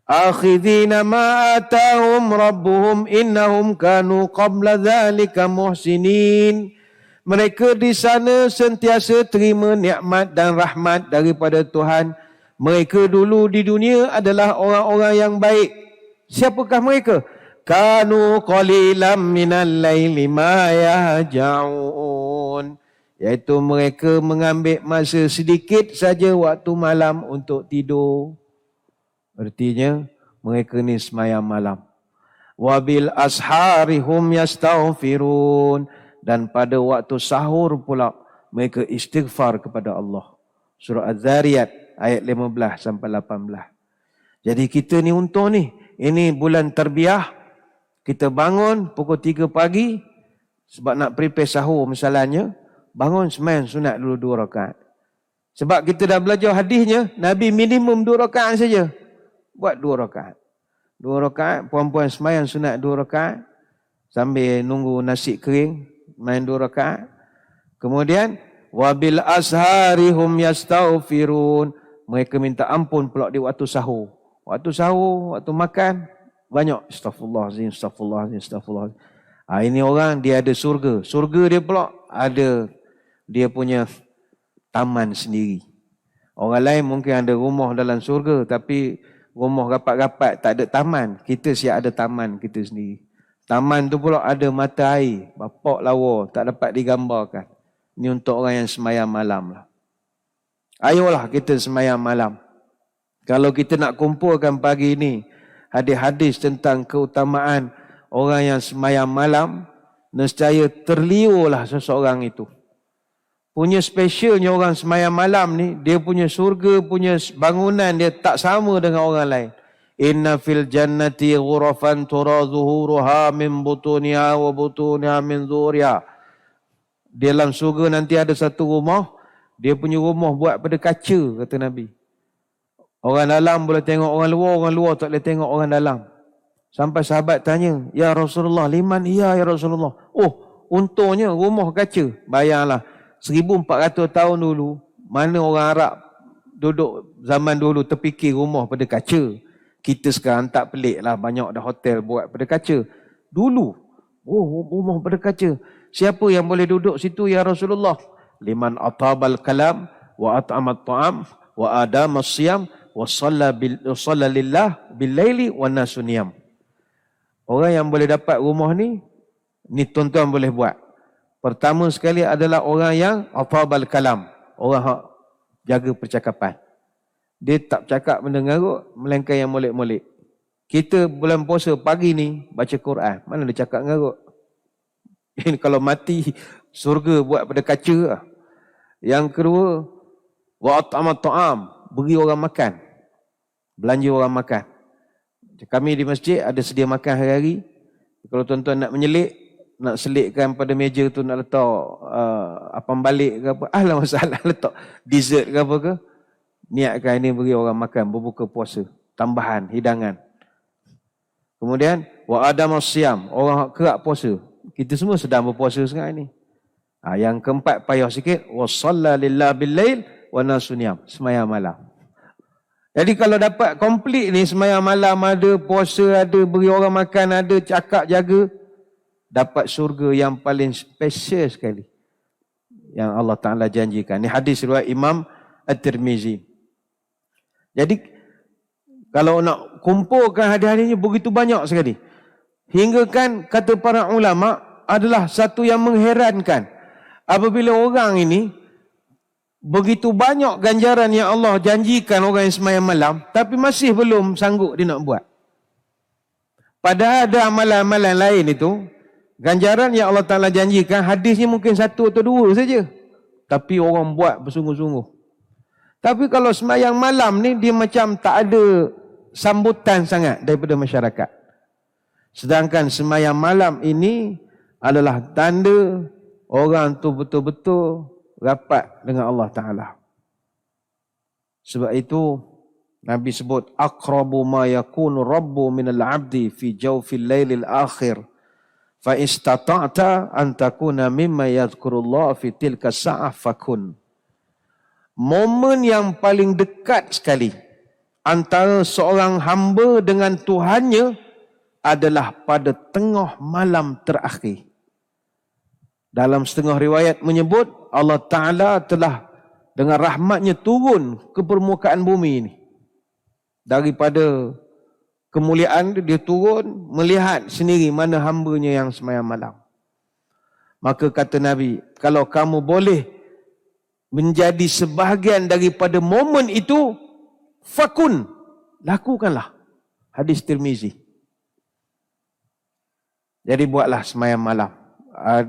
Akhidhina ma atahum rabbuhum innahum kanu qabla dhalika muhsinin. Mereka di sana sentiasa terima nikmat dan rahmat daripada Tuhan. Mereka dulu di dunia adalah orang-orang yang baik. Siapakah mereka? Kanu qalilan minal laili ma yahja'un. Iaitu mereka mengambil masa sedikit saja waktu malam untuk tidur. Artinya mereka ni sembahyang malam. Wabil asharihum yastaghfirun. Dan pada waktu sahur pula mereka istighfar kepada Allah. Surah Az-Zariyat ayat 15 sampai 18. Jadi kita ni untung ni. Ini bulan Tarbiyah. Kita bangun pukul 3 pagi sebab nak prepare sahur misalnya. Bangun sembahyang sunat dulu 2 rakaat. Sebab kita dah belajar hadisnya, Nabi minimum 2 rakaat saja. Buat 2 rakaat. 2 rakaat, puan-puan sembahyang sunat 2 rakaat. Sambil nunggu nasi kering, main 2 rakaat. Kemudian, wabil asharihum yastaghfirun. Mereka minta ampun pula di waktu sahur. Waktu sahur, waktu makan, banyak astaghfirullahalazim, astaghfirullahalazim, astaghfirullahalazim. Ini orang dia ada surga. Surga dia pula ada dia punya taman sendiri. Orang lain mungkin ada rumah dalam surga tapi rumah rapat-rapat tak ada taman. Kita siap ada taman kita sendiri. Taman tu pula ada mata air, bapak lawa, tak dapat digambarkan. Ini untuk orang yang sembahyang malam lah. Ayolah kita sembahyang malam. Kalau kita nak kumpulkan pagi ini hadis-hadis tentang keutamaan orang yang sembahyang malam, nescaya terliurlah seseorang itu. Punya specialnya orang sembahyang malam ni, dia punya surga, punya bangunan dia tak sama dengan orang lain. Inna fil jannati ghurafan tura zuhuruha min butuniha wa butuniha min zuhuriha. Dalam surga nanti ada satu rumah, dia punya rumah buat pada kaca, kata Nabi. Orang dalam boleh tengok orang luar tak boleh tengok orang dalam. Sampai sahabat tanya, ya Rasulullah, liman iya ya Rasulullah. Oh, untungnya rumah kaca. Bayanglah, 1400 tahun dulu, mana orang Arab duduk zaman dulu terfikir rumah pada kaca. Kita sekarang tak pelik lah, banyak dah hotel buat pada kaca. Dulu, oh rumah pada kaca. Siapa yang boleh duduk situ ya Rasulullah? Liman atabal kalam, wa at'amat ta'am, wa adamas siyam, wa shalla lillah bil laili wa nasuniyam. Orang yang boleh dapat rumah ni tuan-tuan boleh buat. Pertama sekali adalah orang yang atabal kalam. Orang yang jaga percakapan. Dia tak cakap benda ngarut, melainkan yang molek-molek. Kita bulan puasa pagi ni baca Quran. Mana dia cakap ngarut? Ini kalau mati, surga buat pada kaca. Yang kedua, wa at'amat ta'am. beri orang makan. Belanja orang makan. Kami di masjid ada sedia makan hari-hari. Kalau tuan-tuan nak menyelik, nak selitkan pada meja tu, nak letak apam balik ke apa, lah masalah letak dessert ke apa ke, niatkan ini beri orang makan berbuka puasa, tambahan hidangan. Kemudian wa adamus siam, orang kerak puasa. Kita semua sedang berpuasa sekarang ni. Yang keempat payah sikit, wa shalla lillahi bil-lail wa nasu niyam, sembahyang malam. Jadi kalau dapat komplit ni, sembahyang malam ada, puasa ada, beri orang makan ada, cakap jaga, dapat syurga yang paling special sekali yang Allah Ta'ala janjikan. Ini hadis riwayat Imam At-Tirmizi. Jadi kalau nak kumpulkan hadis-hadisnya begitu banyak sekali. Hingga kan kata para ulama adalah satu yang mengherankan. Apabila orang ini begitu banyak ganjaran yang Allah janjikan orang yang sembahyang malam, tapi masih belum sanggup dia nak buat. Padahal ada amalan-amalan lain itu, ganjaran yang Allah Ta'ala janjikan, hadisnya mungkin 1 atau 2 saja. Tapi orang buat bersungguh-sungguh. Tapi kalau sembahyang malam ni, dia macam tak ada sambutan sangat daripada masyarakat. Sedangkan sembahyang malam ini adalah tanda orang tu betul-betul rapat dengan Allah Ta'ala. Sebab itu Nabi sebut aqrabu ma yakunu rabbu minal abdi fi jawfil lailil akhir fa istata'ta an takuna mimma yadhkurullah fi tilka sa'ah fakun. Momen yang paling dekat sekali antara seorang hamba dengan Tuhannya adalah pada tengah malam terakhir. Dalam setengah riwayat menyebut Allah Ta'ala telah dengan rahmatnya turun ke permukaan bumi ini. Daripada kemuliaan dia turun, melihat sendiri mana hambanya yang sembahyang malam. Maka kata Nabi, kalau kamu boleh menjadi sebahagian daripada momen itu, fakun, lakukanlah. Hadis Tirmizi. Jadi buatlah sembahyang malam.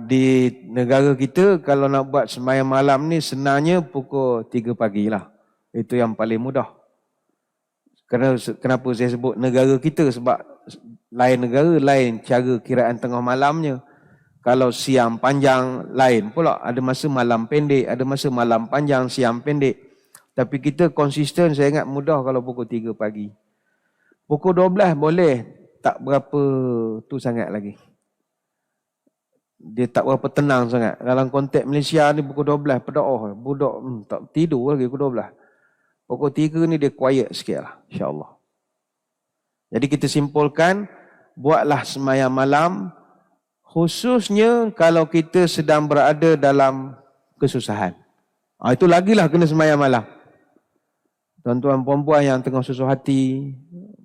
Di negara kita kalau nak buat sembahyang malam ni senangnya pukul 3 pagi lah. Itu yang paling mudah. Kenapa saya sebut negara kita? Sebab lain negara, lain cara kiraan tengah malamnya. Kalau siang panjang, lain pula. Ada masa malam pendek, ada masa malam panjang, siang pendek. Tapi kita konsisten, saya ingat mudah kalau pukul 3 pagi. Pukul 12 boleh, tak berapa tu sangat lagi. Dia tak berapa tenang sangat. Dalam konteks Malaysia ni pukul 12, pedak budak tak tidur lagi pukul 12. Pukul 3 ni dia quiet sikit lah, insyaAllah. Jadi kita simpulkan, buatlah sembahyang malam, khususnya kalau kita sedang berada dalam kesusahan. Itu lagilah kena sembahyang malam. Tuan-tuan perempuan yang tengah susah hati,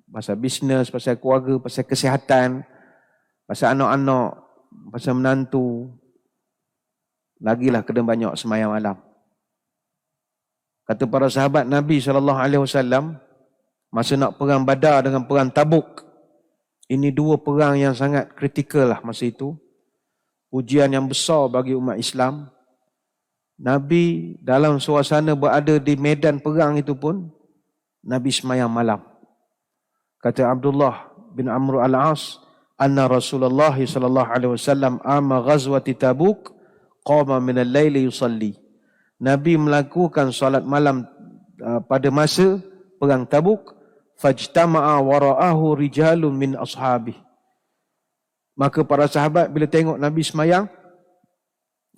pasal bisnes, pasal keluarga, pasal kesihatan, pasal anak-anak, pasal menantu, lagilah kena banyak sembahyang malam. Kata para sahabat Nabi SAW, masa nak perang Badar dengan perang Tabuk, ini 2 perang yang sangat kritikal lah masa itu. Ujian yang besar bagi umat Islam. Nabi dalam suasana berada di medan perang itu pun, Nabi sembahyang malam. Kata Abdullah bin Amr al-As, anna Rasulullah SAW ama ghazwati Tabuk qama min al-laili yusalli. Nabi melakukan salat malam pada masa perang Tabuk, fajtama'a wara'ahu rijalun min ashabih. Maka para sahabat bila tengok Nabi sembahyang,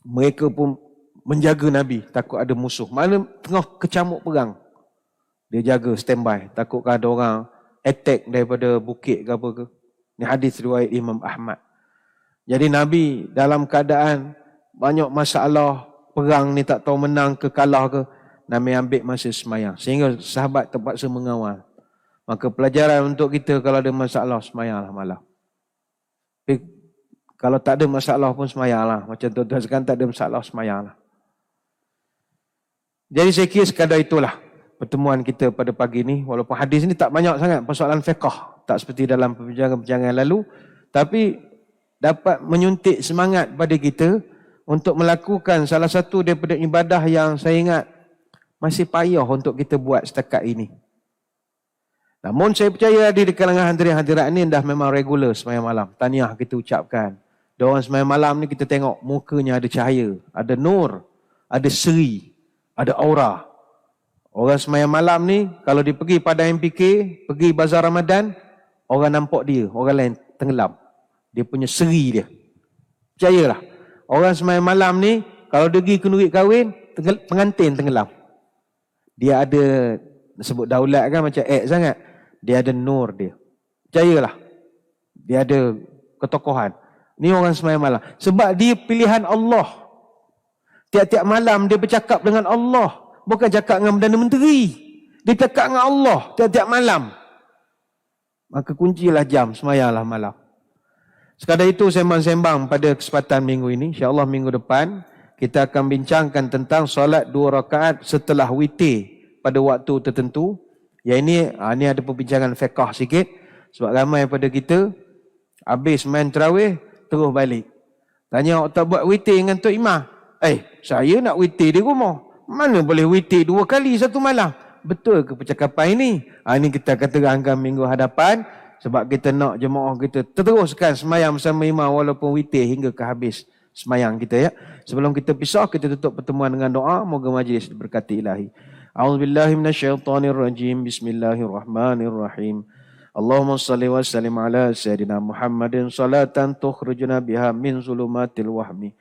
mereka pun menjaga Nabi, takut ada musuh. Mana tengah kecamuk perang, dia jaga standby, takut ada orang attack daripada bukit ke apa ke. Ini hadis riwayat Imam Ahmad. Jadi Nabi dalam keadaan banyak masalah, perang ni tak tahu menang ke kalah ke, Nabi ambil masa sembahyang. Sehingga sahabat terpaksa mengawal. Maka pelajaran untuk kita, kalau ada masalah, sembahyanglah malam. Tapi kalau tak ada masalah pun sembahyanglah. Macam tuan-tuan sekarang tak ada masalah, sembahyanglah. Jadi saya kira sekadar itulah pertemuan kita pada pagi ni. Walaupun hadis ni tak banyak sangat persoalan fiqh, tak seperti dalam perbincangan-perbincangan lalu, tapi dapat menyuntik semangat pada kita untuk melakukan salah satu daripada ibadah yang saya ingat masih payah untuk kita buat setakat ini. Namun saya percaya di kalangan hadirin-hadirat ni dah memang regular sembahyang malam. Tahniah kita ucapkan. Diorang sembahyang malam ni kita tengok mukanya ada cahaya, ada nur, ada seri, ada aura. Orang sembahyang malam ni kalau dia pergi pada MPK, pergi Bazar Ramadan, orang nampak dia, orang lain tenggelam. Dia punya seri dia. Percayalah. Orang sembahyang malam ni kalau dia pergi ke duit kahwin, pengantin tenggelam. Dia ada, sebut daulat kan macam sangat. Dia ada nur dia. Percayalah. Dia ada ketokohan. Ni orang sembahyang malam. Sebab dia pilihan Allah. Tiap-tiap malam dia bercakap dengan Allah. Bukan cakap dengan Perdana Menteri. Dia cakap dengan Allah tiap-tiap malam. Maka kuncilah jam, sembahyanglah malam. Sekadar itu sembang-sembang pada kesempatan minggu ini. InsyaAllah minggu depan kita akan bincangkan tentang solat 2 rakaat setelah witir pada waktu tertentu. Yang ini ada perbincangan fiqh sikit. Sebab ramai pada kita habis main tarawih terus balik. Tanya, tak buat witir dengan Tok Imam? Saya nak witir di rumah. Mana boleh witir 2 kali satu malam? Betul ke percakapan ini? Ini kita akan terangkan minggu hadapan. Sebab kita nak jemaah kita teruskan semayang bersama imam walaupun witir hingga ke habis semayang kita ya. Sebelum kita pisah, kita tutup pertemuan dengan doa. Moga majlis diberkati ilahi. A'udzubillahi minasyaitonirrajim. Bismillahirrahmanirrahim. Allahumma salli wa sallim ala Sayyidina Muhammadin salatan tukhrijuna biha min zulumatil wahmi.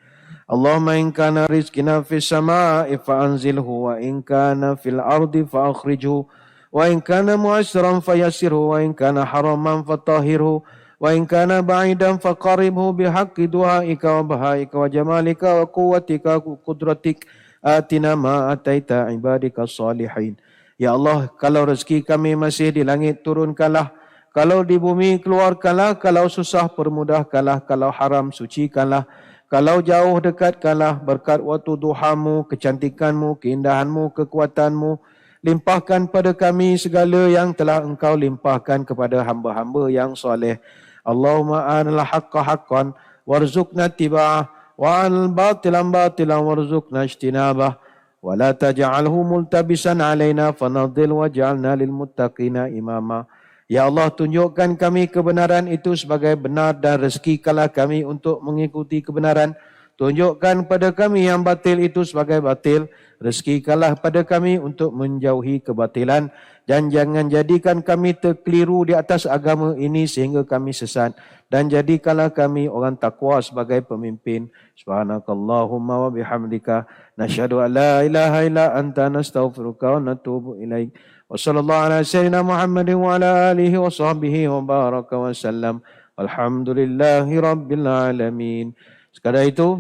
Allahumma in kana rizqina fis sama'i fa'anzilhu wa in kana fil ardi fa'akhrijhu wa in kana mu'assiran fayassirhu wa in kana haraman fatahhirhu wa in kana ba'idan faqaribhu bihaqqi du'aika wa bahaika wa jamalika wa quwwatika wa qudratik atina ma ataita ibadika salihin. Ya Allah, kalau rezeki kami masih di langit turunkanlah, kalau di bumi keluarkanlah, kalau susah permudahkanlah, kalau haram sucikanlah, kalau jauh dekatkanlah, berkat waktu duhamu, kecantikanmu, keindahanmu, kekuatanmu, limpahkan pada kami segala yang telah engkau limpahkan kepada hamba-hamba yang soleh. Allahumma anil haqqa haqqan warzuqna tiba'ah wa anil batilan batilan warzuqna ijtinabah wa la taj'alhu multabisan alaina fanadhil waj'alna lil muttaqina imama. Ya Allah, tunjukkan kami kebenaran itu sebagai benar dan rezekikanlah kami untuk mengikuti kebenaran. Tunjukkan pada kami yang batil itu sebagai batil. Rezekikanlah pada kami untuk menjauhi kebatilan. Dan jangan jadikan kami terkeliru di atas agama ini sehingga kami sesat. Dan jadikanlah kami orang takwa sebagai pemimpin. Subhanakallahumma wa bihamdika. Nasyhadu an la ilaha illa anta nastaghfiruka wa natubu ilaik. Wa sallallahu ala sayyidina Muhammadin wa ala alihi wa sahbihi wa baraka wa sallam. Alhamdulillahi rabbil alamin. Sekadar itu,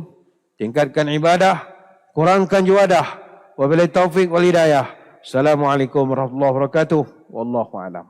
tingkatkan ibadah, kurangkan juadah. Wabillahi taufiq wal hidayah. Assalamualaikum warahmatullahi wabarakatuh. Wallahu a'lam.